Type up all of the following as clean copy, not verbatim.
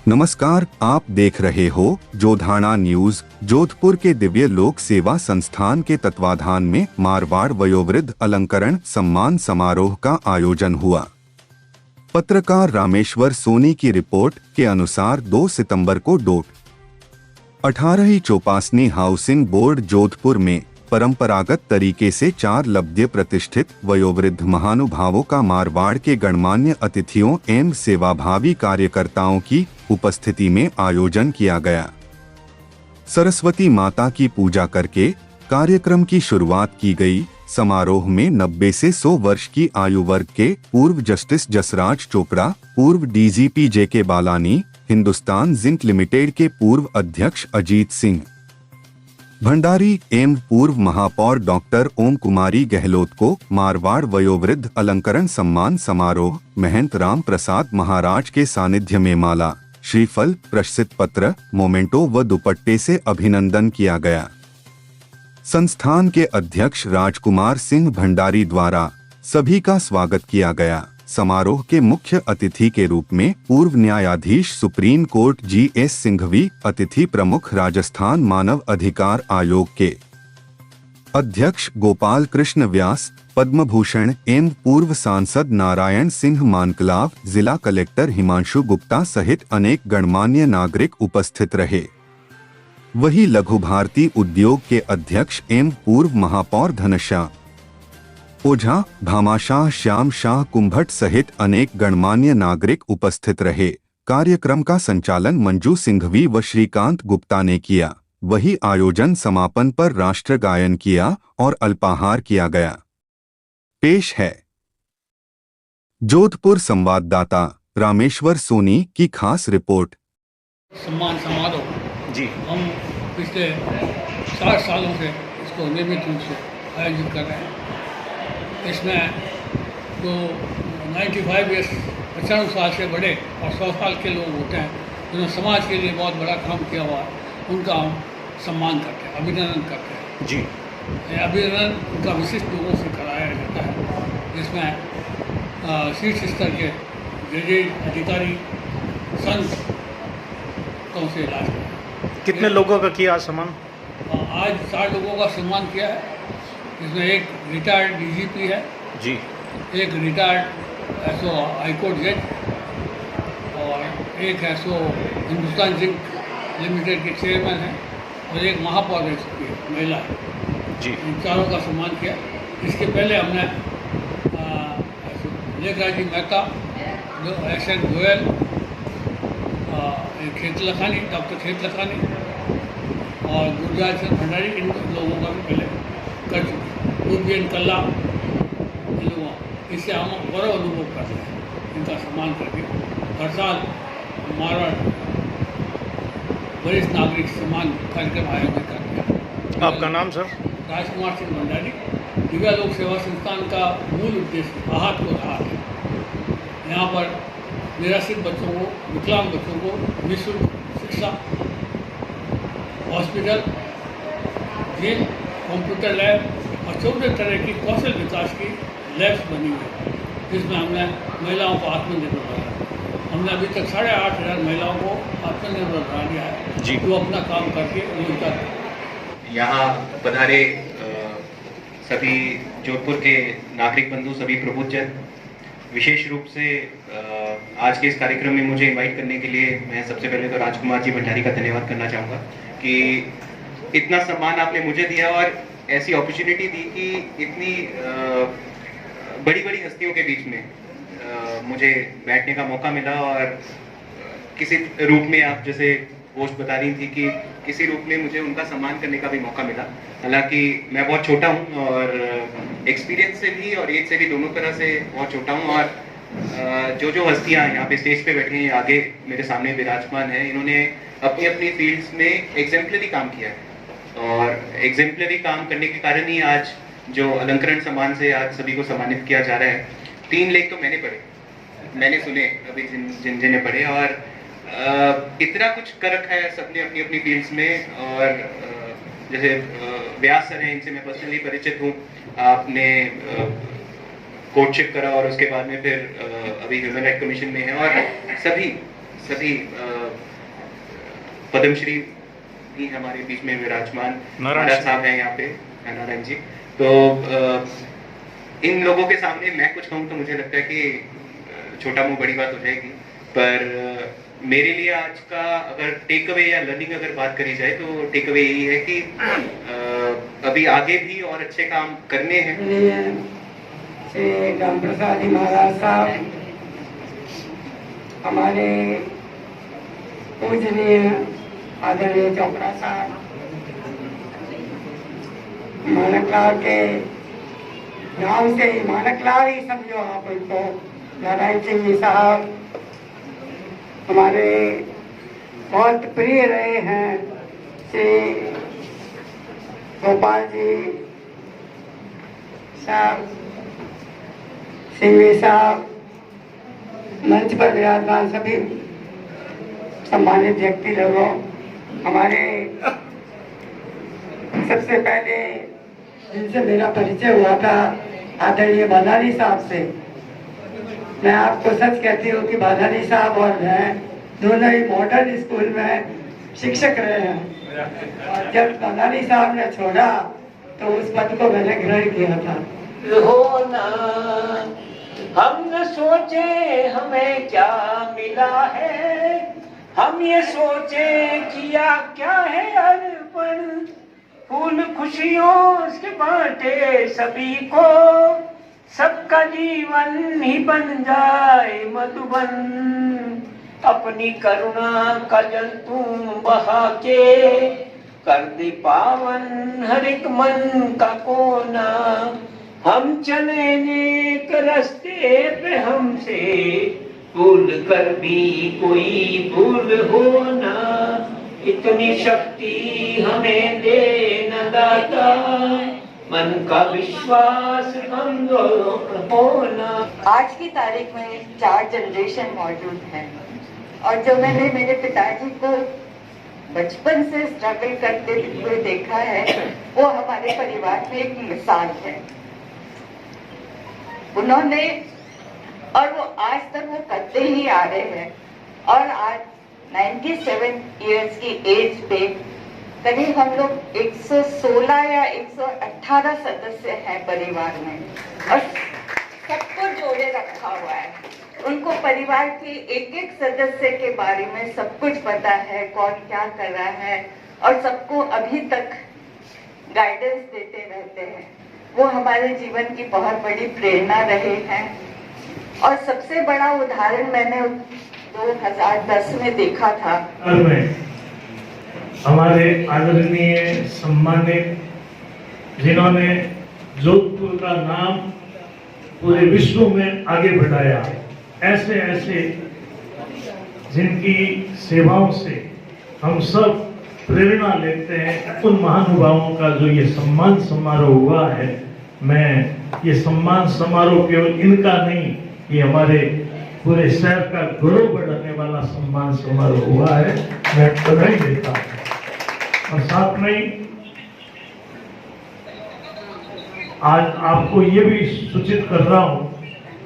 नमस्कार, आप देख रहे हो जोधाना न्यूज। जोधपुर के दिव्य लोक सेवा संस्थान के तत्वाधान में मारवाड़ वयोवृद्ध अलंकरण सम्मान समारोह का आयोजन हुआ। पत्रकार रामेश्वर सोनी की रिपोर्ट के अनुसार 2 सितंबर को dot 18 Chopasni housing board Jodhpur में परंपरागत तरीके से 4 लब्ध्य प्रतिष्ठित वयोवृद्ध महानुभावों का मारवाड़ के गणमान्य अतिथियों एवं सेवाभावी कार्यकर्ताओं की उपस्थिति में आयोजन किया गया। सरस्वती माता की पूजा करके कार्यक्रम की शुरुआत की गई। समारोह में 90 से 100 वर्ष की आयु वर्ग के पूर्व जस्टिस जसराज चोपड़ा, पूर्व डीजीपी जेके बालानी, हिंदुस्तान जिंक लिमिटेड के पूर्व अध्यक्ष अजीत सिंह भंडारी एवं पूर्व महापौर डॉक्टर ओम कुमारी गहलोत को मारवाड़ वयोवृद्ध अलंकरण सम्मान समारोह महंत राम प्रसाद महाराज के सानिध्य में माला, श्रीफल, प्रशस्ति पत्र, मोमेंटो व दुपट्टे से अभिनंदन किया गया। संस्थान के अध्यक्ष राजकुमार सिंह भंडारी द्वारा सभी का स्वागत किया गया। समारोह के मुख्य अतिथि के रूप में पूर्व न्यायाधीश सुप्रीम कोर्ट GS सिंघवी, अतिथि प्रमुख राजस्थान मानव अधिकार आयोग के अध्यक्ष गोपाल कृष्ण व्यास, पद्म भूषण एवं पूर्व सांसद नारायण सिंह मानकलाव, जिला कलेक्टर हिमांशु गुप्ता सहित अनेक गणमान्य नागरिक उपस्थित रहे। वही लघु भारती उद्योग के अध्यक्ष एवं पूर्व महापौर धनशाह ओझा, भामाशाह, श्याम शाह कुंभट सहित अनेक गणमान्य नागरिक उपस्थित रहे। कार्यक्रम का संचालन मंजू सिंघवी व श्रीकांत गुप्ता ने किया। वही आयोजन समापन पर राष्ट्र गायन किया और अल्पाहार किया गया। पेश है जोधपुर संवाददाता रामेश्वर सोनी की खास रिपोर्ट। सम्मान समारोह जी हम पिछले 60 सालों से इसको नियमित रूप से आयोजित कर रहे हैं। इसमें जो 95 ईयर्स 95 साल से बड़े और 100 साल के लोग होते हैं जिन्होंने समाज के लिए बहुत बड़ा काम किया हुआ है, उनका हम सम्मान करते हैं, अभिनंदन करते हैं। जी ये अभिनंदन उनका विशिष्ट लोगों से कराया जाता है, जिसमें शीर्ष स्तर के जजेज, अधिकारी, संत से इलाज किया। कितने लोगों का किया सम्मान? आज 60 लोगों का सम्मान किया है। इसमें एक रिटायर्ड DGP है जी, एक रिटायर्ड एसओ हाईकोर्ट जज और एक एसओ हिंदुस्तान जिंक लिमिटेड के चेयरमैन है और एक महापौर है महिला है जी। इन चारों का सम्मान किया। इसके पहले हमने लेखराजी मेहता, SN गोयल, खेत लखानी, डॉक्टर खेत लखानी और गुरजाल सिंह भंडारी, इन लोगों का भी पहले कर चुके। UPN कल्ला, इन लोगों इससे हम गौरव अनुभव करते हैं इनका सम्मान करके। हर साल मारवाड़ वरिष्ठ नागरिक सम्मान कार्यक्रम आयोजित करते हैं। आपका नाम सर? राजकुमार सिंह भंडारी। दिव्या लोक सेवा संस्थान का मूल उद्देश्य आहत को राहत है। यहाँ पर निराश्रित बच्चों को, विकलांग बच्चों को निःशुल्क शिक्षा, हॉस्पिटल, जेल, कंप्यूटर लैब और 14 तरह की कौशल विकास की लैब्स बनी हुई है, जिसमें हमने महिलाओं को आत्मनिर्भर बनाया। हमने अभी तक 8,500 महिलाओं को आत्मनिर्भर बना दिया है जी, जो अपना काम करके रोजगार। यहाँ पधारे सभी जोधपुर के नागरिक बंधु, सभी प्रबुद्धजन, विशेष रूप से आज के इस कार्यक्रम में मुझे इनवाइट करने के लिए मैं सबसे पहले तो राजकुमार जी भंडारी का धन्यवाद करना चाहूँगा कि इतना सम्मान आपने मुझे दिया और ऐसी अपॉर्चुनिटी दी कि इतनी बड़ी बड़ी हस्तियों के बीच में मुझे बैठने का मौका मिला और किसी रूप में, आप जैसे पोस्ट बता रही थी कि किसी रूप में मुझे उनका सम्मान करने का भी मौका मिला। हालांकि मैं बहुत छोटा हूं और एक्सपीरियंस से भी और एज से भी दोनों तरह से बहुत छोटा हूं और जो हस्तियां यहाँ पे स्टेज पे बैठी हैं, आगे मेरे सामने विराजमान हैं, इन्होंने अपनी अपनी फील्ड्स में एग्जेम्पलरी काम किया है और एग्जेम्पलरी काम करने के कारण ही आज जो अलंकरण सम्मान से आज सभी को सम्मानित किया जा रहा है। 3 लेख तो मैंने सुने अभी जिन्हें पढ़े और इतना कुछ कर रखा है सबने अपनी अपनी फील्ड्स में। और जैसे व्यास सर हैं, इनसे मैं पर्सनली परिचित हूँ। आपने कोर्टशिप करा और उसके बाद में फिर अभी ह्यूमन राइट कमीशन में है और सभी पद्मश्री भी हमारे बीच में विराजमान नारायण साहब हैं यहाँ पे, नारायण जी। तो इन लोगों के सामने मैं कुछ कहूँ तो मुझे लगता है कि छोटा मुंह बड़ी बात हो जाएगी, पर मेरे लिए आज का अगर टेक अवे या लर्निंग अगर बात करी जाए तो टेक अवे यही है कि अभी आगे भी और अच्छे काम करने हैं। श्री राम प्रसाद जी महाराज साहब, हमारे पूजनीय आदरणीय चोपड़ा साहब, मानकलाल के नाम से ही मानकलाल ही समझो आप उनको, नारायण सिंह जी साहब हमारे बहुत प्रिय रहे हैं। श्री गोपाल जी साहब, सिंघवी साहब, मंच पर विराजमान सभी सम्मानित व्यक्ति लोगों, हमारे सबसे पहले जिनसे मेरा परिचय हुआ था आदरणीय बालानी साहब से। मैं आपको सच कहती हूँ कि बालानी साहब और मैं दोनों ही मॉडर्न स्कूल में शिक्षक रहे हैं, और जब बालानी साहब ने छोड़ा तो उस पद को मैंने ग्रहण किया था। होना हम न सोचे हमें क्या मिला है, हम ये सोचे किया क्या है अर्पण, फूल खुशियों से बांटे सभी को, सबका जीवन ही बन जाए मधुबन, अपनी करुणा का जल तुम बहा के, कर दे पावन हर एक मन का कोना, हम चले नेक रास्ते पे हमसे भूल कर भी कोई भूल हो ना, इतनी शक्ति हमें दे न दाता, मन का विश्वास कमजोर होना। आज की तारीख में 4 जनरेशन मौजूद हैं, और जो मैंने मेरे पिताजी को बचपन से स्ट्रगल करते हुए देखा है वो हमारे परिवार में एक मिसाल है। उन्होंने, और वो आज तक वो करते ही आ रहे हैं, और आज 97 इयर्स की एज पे करीब हम लोग 116 या 118 सदस्य हैं परिवार में, और सबको जोड़े रखा हुआ है। उनको परिवार के एक एक सदस्य के बारे में सब कुछ पता है, कौन क्या कर रहा है, और सबको अभी तक गाइडेंस देते रहते हैं। वो हमारे जीवन की बहुत बड़ी प्रेरणा रहे हैं। और सबसे बड़ा उदाहरण मैंने 2010 में देखा था। हमारे आदरणीय सम्मानित, जिन्होंने जोधपुर का नाम पूरे विश्व में आगे बढ़ाया, ऐसे ऐसे जिनकी सेवाओं से हम सब प्रेरणा लेते हैं, उन महानुभावों का जो ये सम्मान समारोह हुआ है, मैं ये सम्मान समारोह केवल इनका नहीं, ये हमारे पूरे शहर का गौरव बढ़ाने वाला सम्मान समारोह हुआ है, मैं बधाई देता हूँ। और साथ में आज आपको ये भी सूचित कर रहा हूँ,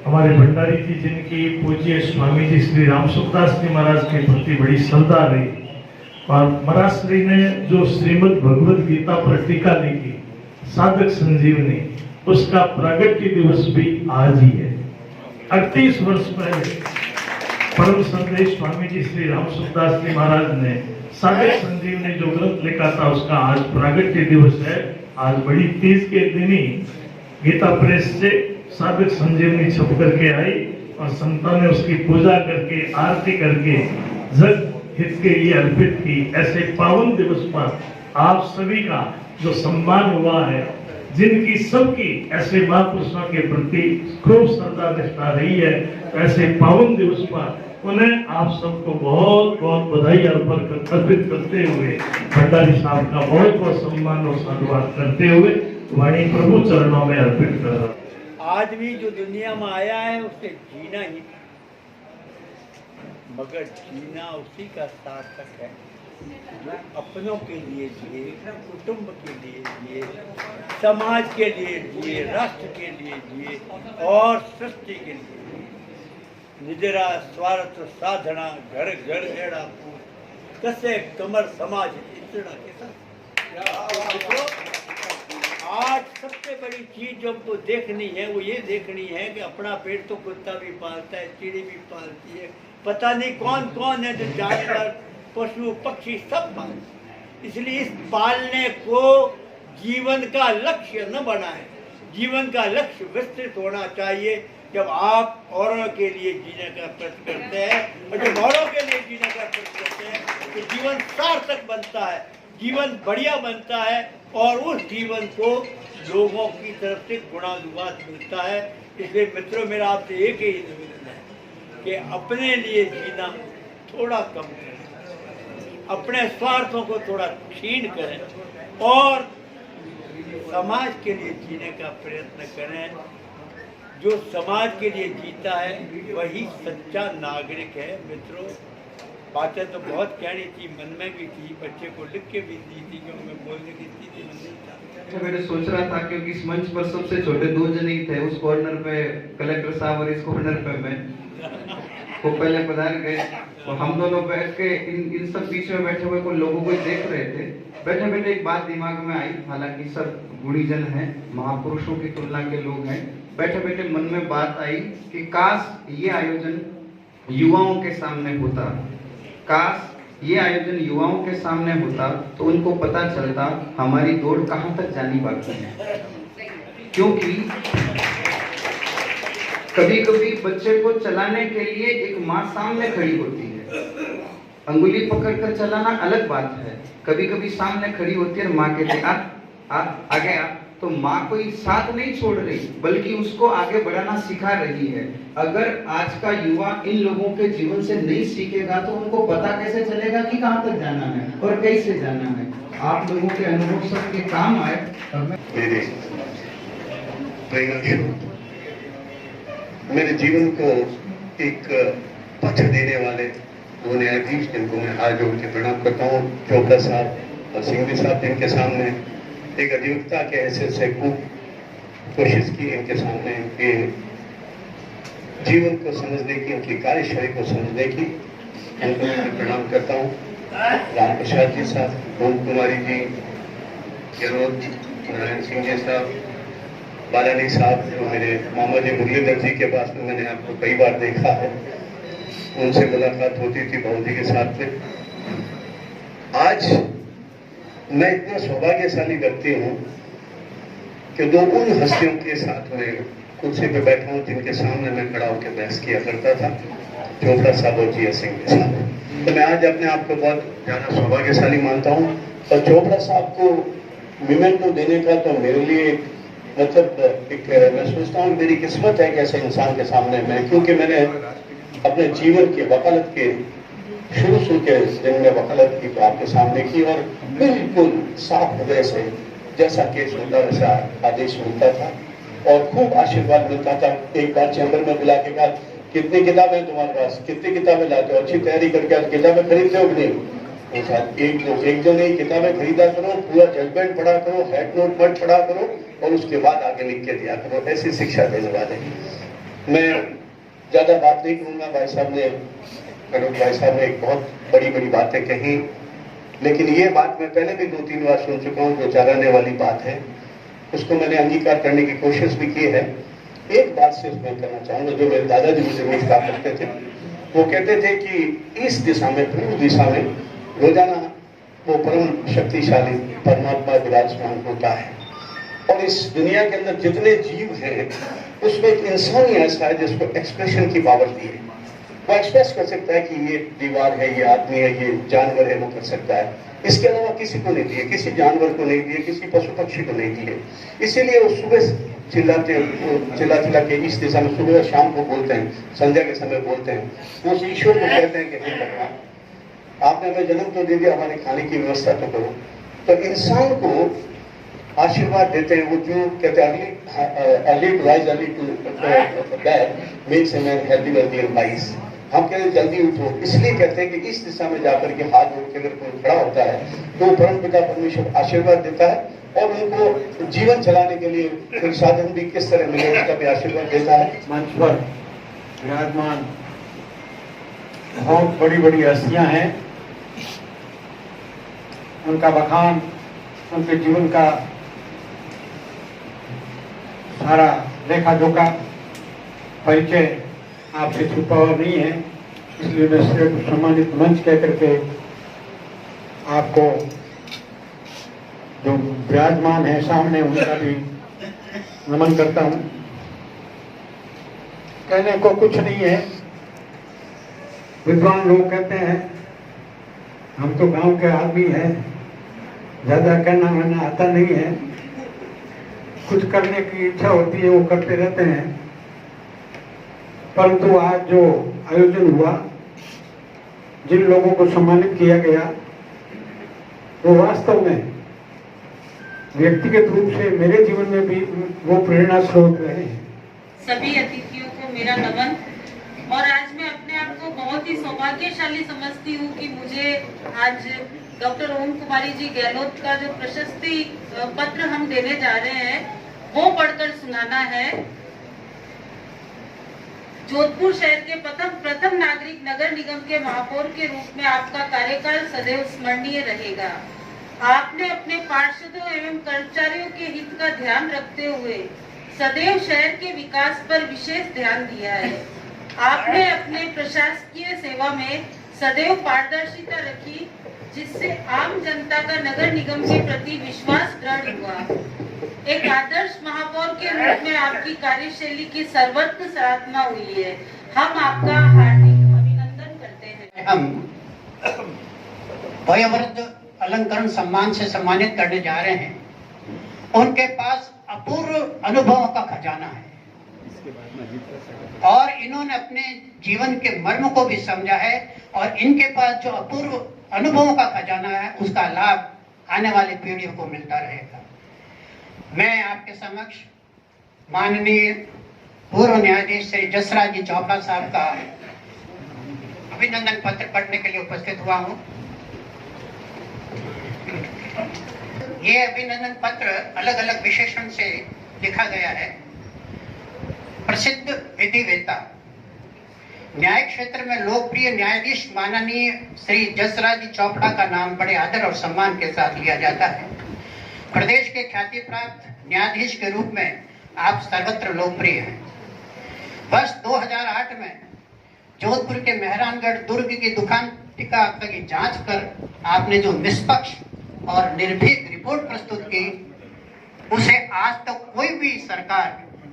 हमारे भंडारी जी जिनकी पूज्य स्वामी जी श्री राम सुखदास जी महाराज के प्रति बड़ी श्रद्धा रही, और महाराज श्री ने जो श्रीमद् भगवद गीता पर टीका लिखी साधक संजीवनी, उसका प्रागट्य दिवस भी आज ही है। 38 वर्ष पहले परम संदेश स्वामी जी श्री राम सुखदास जी महाराज ने साधक संजीवनी जो ग्रंथ लिखा था, उसका आज प्रागट्य दिवस है। आज बड़ी तीज के दिन ही गीता प्रेस से साधक संजीवनी छप करके आई, और संतों ने उसकी पूजा करके आरती करके जग हित के लिए अर्पित की। ऐसे पावन दिवस पर आप सभी का जो सम्मान हुआ है, जिनकी सबकी ऐसे महापुरुषों के प्रति खूब श्रद्धा निष्ठा रही है, ऐसे पावन दिवस पर उन्हें आप सबको बहुत बहुत बधाई अर्पित करते हुए, भंडारी साहब का बहुत बहुत सम्मान और साधुवाद करते हुए वाणी प्रभु चरणों में अर्पित कर रहा। आदमी जो दुनिया में आया है उसे जीना ही, मगर जीना उसी का सार्थक है जो अपनों के लिए जिए, कुटुंब के लिए जिए, समाज के लिए जिए, राष्ट्र के लिए जिए और सृष्टि के लिए जिए। निजरा स्वार्थ साधना घर घर एड़ा पूत, कसे कमर समाज इतना के साथ। आज सबसे बड़ी चीज जो हमको देखनी है वो ये देखनी है कि अपना पेट तो कुत्ता भी पालता है, चिड़ी भी पालती है, पता नहीं कौन कौन है जो जानवर पशु पक्षी सब पालते। इसलिए इस पालने को जीवन का लक्ष्य न बनाए, जीवन का लक्ष्य विस्तृत होना चाहिए। जब आप औरों के लिए जीने का प्रयत्न करते हैं और जब औरों के लिए जीने का प्रयत्न करते हैं तो जीवन सार्थक बनता है, जीवन बढ़िया बनता है और उस जीवन को लोगों की तरफ से गुणानुवाद मिलता है। इसलिए मित्रों, मेरा आपसे एक ही निवेदन है कि अपने लिए जीना थोड़ा कम करें, अपने स्वार्थों को थोड़ा क्षीण करें और समाज के लिए जीने का प्रयत्न करें। जो समाज के लिए जीता है वही सच्चा नागरिक है। मित्रों, बातें तो बहुत कहनी थी, मन में भी थी, बच्चे को लिख के भी दी थी, क्योंकि मैं बोलने की स्थिति में नहीं था। मैंने सोच रहा था क्योंकि इस मंच पर सबसे छोटे 2 जन ही थे, उस कॉर्नर पे कलेक्टर साहब और इस कॉर्नर पे मैं, वो पहले पधार गए तो हम दोनों बैठ के इन सब बीच में बैठे हुए को लोगों को देख रहे थे। बैठे बैठे एक बात दिमाग में आई, हालांकि सब गुणीजन हैं, महापुरुषों की तुलना के लोग हैं, बैठे बैठे मन में बात आई कि काश ये आयोजन युवाओं के सामने होता, काश ये आयोजन युवाओं के सामने होता तो उनको पता चलता हमारी दौड़ कहां तक जानी बाकी है। क्योंकि कभी कभी बच्चे को चलाने के लिए एक माँ सामने खड़ी होती है, अंगुली पकड़कर चलाना अलग बात है, कभी कभी सामने खड़ी होती है और माँ कहती आगे आ, तो माँ कोई साथ नहीं छोड़ रही बल्कि उसको आगे बढ़ाना सिखा रही है। अगर आज का युवा इन लोगों के जीवन से नहीं सीखेगा तो उनको पता कैसे चलेगा कि कहां तक जाना है और कैसे जाना है। आप लोगों के अनुभव सबके काम आए। मेरे जीवन को एक पथ देने वाले वो न्यायाधीश जिनको मैं हाथ जोड़ के प्रणाम करता हूँ, चोपड़ा साहब और सिंघवी साहब, जिनके सामने एक अधिवक्ता के हैसियत से खूब कोशिश की इनके सामने इनके जीवन को समझने की, उनकी कार्यशैली को समझने की, उनको मैं प्रणाम करता हूँ। राम प्रसाद जी साहब, ओम कुमारी जी, जनोज नारायण सिंह जी साहब, बालानी साहब, जो मेरे मामा जी मुरलीधर जी के पास में मैंने आपको कई बार देखा है, उनसे मुलाकात होती थी बाबू जी के साथ में। आज मैं इतना सौभाग्यशाली व्यक्ति हूँ कि 2 उन हस्तियों के साथ में कुर्सी पे बैठा हूँ जिनके सामने मैं खड़ा होकर बहस किया करता था, चोपड़ा साहब और जी सिंह के साथ। तो मैं आज अपने आप को बहुत ज़्यादा सौभाग्यशाली मानता हूँ और चोपड़ा साहब को मोमेंटो देने का तो मेरे लिए मतलब एक मैं सोचता हूँ मेरी किस्मत है कि ऐसे इंसान के सामने मैं, क्योंकि मैंने अपने जीवन के वकालत के शुरू के दिन में वकालत की आपके सामने की और बिल्कुल साफ हृदय से जैसा केस होता वैसा आदेश मिलता था और खूब आशीर्वाद मिलता था। एक बार चैम्बर में बुला के कहा, कितनी किताबें तुम्हारे पास, कितनी किताबें लाते हो, अच्छी तैयारी करके आज किताबें खरीदते हो कि नहीं? एक जो नहीं, किताबें खरीदा करो, पूरा जजमेंट पढ़ा करो, हेड नोट मत पढ़ा करो और उसके बाद आगे लिख के दिया करो, ऐसी शिक्षा देने वाले। मैं ज्यादा बात नहीं करूंगा, भाई साहब ने एक बहुत बड़ी बड़ी बातें कही, लेकिन ये बात मैं पहले भी 2-3 बार सुन चुका हूँ, जो चलाने वाली बात है उसको मैंने अंगीकार करने की कोशिश भी की है। एक बात सिर्फ मैं कहना चाहूंगा, जो मेरे दादाजी मुझे रोज कहा करते थे, वो कहते थे कि इस दिशा में, पूर्व दिशा में रोजाना वो परम शक्तिशाली परमात्मा विराजमान होता है और इस दुनिया के अंदर जितने जीव हैं उसमें एक इंसान ही ऐसा है जिसको एक्सप्रेशन की पावर दी है। वो एक्सप्रेस कर सकता है कि ये दीवार है, ये आदमी है, ये जानवर है, वो कर सकता है। इसके अलावा किसी को नहीं दिए, किसी जानवर को नहीं दिए, किसी पशु पक्षी को नहीं दिए। इसीलिए वो सुबह चिल्ला के इस दिशा में सुबह शाम को बोलते हैं, संध्या के समय बोलते हैं, वो उस ईश्वर को कहते हैं कि हे भगवान, आपने हमें जन्म तो दे दिया, हमारे खाने की व्यवस्था तो करो। तो इंसान को आशीर्वाद देते हैं वो, जो कहते हैं early to rise early to bed makes a man healthy wealthy and wise. हम कहते हैं जल्दी उठो, इसलिए कहते हैं कि इस दिशा में जाकर के हाथ जोड़ के अगर कोई खड़ा होता है तो परम पिता परमेश्वर आशीर्वाद देता है और उनको जीवन चलाने के लिए कोई साधन भी किस तरह मिले उसका भी आशीर्वाद देता है। मंच पर विराजमान बहुत बड़ी बड़ी हस्तियां हैं उनका बखान, उनके जीवन का सारा लेखा जोखा परिचय आपसे छुपा हुआ नहीं है, इसलिए मैं सिर्फ सम्मानित मंच कह करके आपको जो विराजमान है सामने उनका भी नमन करता हूँ। कहने को कुछ नहीं है। विद्वान लोग कहते हैं, हम तो गांव के आदमी हैं, ज्यादा कहना वहना आता नहीं है, कुछ करने की इच्छा होती है वो करते रहते हैं। परंतु आज जो आयोजन हुआ, जिन लोगों को सम्मानित किया गया, वो वास्तव में व्यक्तिगत रूप से मेरे जीवन में भी वो प्रेरणा स्रोत रहे हैं। सभी अतिथियों को मेरा नमन। और आज मैं अपने आप को बहुत ही सौभाग्यशाली समझती हूँ कि मुझे आज डॉक्टर ओम कुमारी जी गहलोत का जो प्रशस्ति पत्र हम देने जा रहे हैं वो पढ़कर सुनाना है। जोधपुर शहर के प्रथम नागरिक नगर निगम के महापौर के रूप में आपका कार्यकाल सदैव स्मरणीय रहेगा। आपने अपने पार्षदों एवं कर्मचारियों के हित का ध्यान रखते हुए सदैव शहर के विकास पर विशेष ध्यान दिया है। आपने अपने प्रशासकीय सेवा में सदैव पारदर्शिता रखी, जिससे आम जनता का नगर निगम के प्रति विश्वास दृढ़ हुआ। एक आदर्श महापौर के रूप में आपकी कार्यशैली की सर्वत्र सराहना हुई है। हम आपका हार्दिक अभिनंदन करते हैं। हम वयोवृद्ध अलंकरण सम्मान से सम्मानित करने जा रहे हैं। उनके पास अपूर्व अनुभवों का खजाना है और इन्होंने अपने जीवन के मर्म को भी समझा है, और इनके पास जो अपूर्व अनुभवों का खजाना है उसका लाभ आने वाली पीढ़ियों को मिलता रहेगा। मैं आपके समक्ष माननीय पूर्व न्यायाधीश श्री जसराज जी चोपड़ा साहब का अभिनंदन पत्र पढ़ने के लिए उपस्थित हुआ हूँ। ये अभिनंदन पत्र अलग अलग विशेषण से लिखा गया है। प्रसिद्ध विधिवेता, न्याय क्षेत्र में लोकप्रिय न्यायाधीश माननीय श्री जसराज जी चोपड़ा का नाम बड़े आदर और सम्मान के साथ लिया जाता है। प्रदेश के ख्याति प्राप्त न्यायाधीश के रूप में आप सर्वत्र लोकप्रिय हैं। वर्ष 2008 में जोधपुर के मेहरानगढ़ दुर्ग की दुकान टिका की जांच कर आपने जो निष्पक्ष और निर्भीक रिपोर्ट प्रस्तुत की, उसे आज तक कोई भी सरकार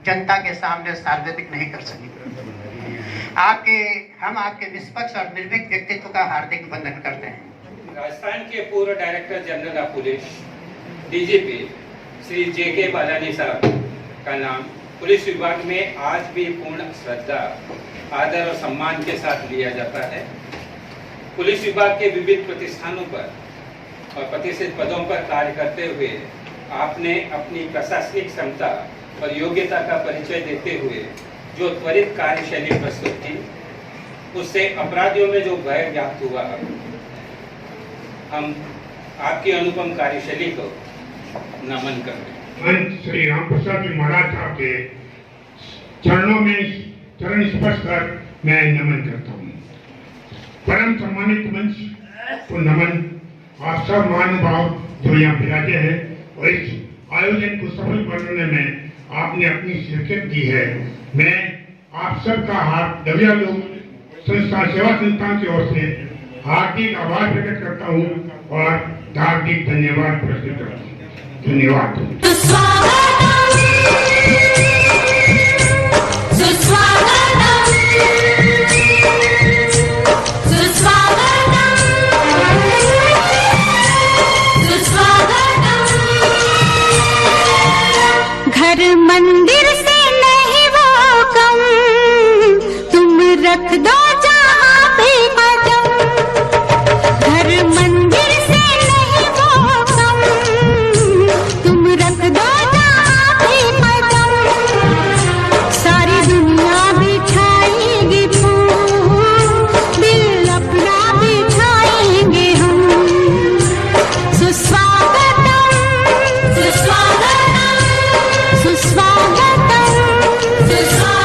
जनता के सामने सार्वजनिक नहीं कर सकी। हम आपके निष्पक्ष और निर्भीक व्यक्तित्व का हार्दिक वंदन करते हैं। राजस्थान के पूर्व director general of police DGP Shri JK Balani साहब का नाम पुलिस विभाग में आज भी पूर्ण श्रद्धा, आदर और सम्मान के साथ लिया जाता है। पुलिस विभाग के विविध प्रतिष्ठानों पर और प्रतिष्ठित पदों पर कार्य करते हुए आपने अपनी प्रशासनिक क्षमता और योग्यता का परिचय देते हुए जो त्वरित कार्यशैली प्रस्तुत की, उससे अपराधियों में जो भय व्याप्त हुआ, हम आपकी अनुपम कार्यशैली को नमन करते हैं। श्री राम प्रसाद जी महाराज साहब के चरणों में चरण स्पर्श कर मैं नमन करता हूँ। परम सम्मानित मंच को नमन। आप सब महानुभाव जो यहाँ विराजे हैं और इस आयोजन को सफल बनाने में आपने अपनी शिरकत की है, मैं आप सबका दविया लोग संस्था सेवा संस्थान की ओर से हार्दिक आभार प्रकट करता हूँ और हार्दिक धन्यवाद प्रस्तुत करता हूँ। धन्यवाद। घर मंदिर से नहीं वो कम, तुम रख दो जहाँ पे कदम। घर मंदिर से नहीं वो कम, तुम रख दो जहाँ पे कदम। सारी दुनिया बिछाएगी फूल, दिल अपना बिछाएंगे हम। सुस्वागतम, सुस्वागतम, सुस्वागतम, सुस्वागतम।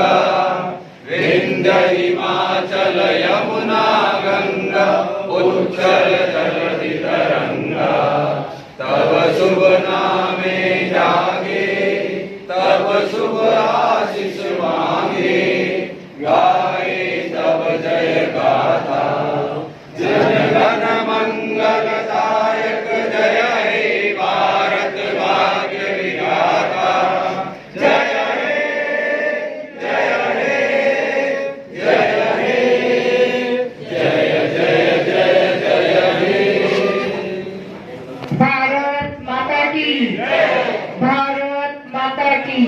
गंगा विंध्य हिमाचल यमुना गंगा उच्चल जलधि तरंगा तब शुभ नामे जागे तब शुभ आशीष मांगे गाए तब जय गाथा जन गण मंगलदायक जय हे भारत भाग्य विधाता जय हे जय हे जय हे जय जय जय जय हे। भारत माता की भारत माता की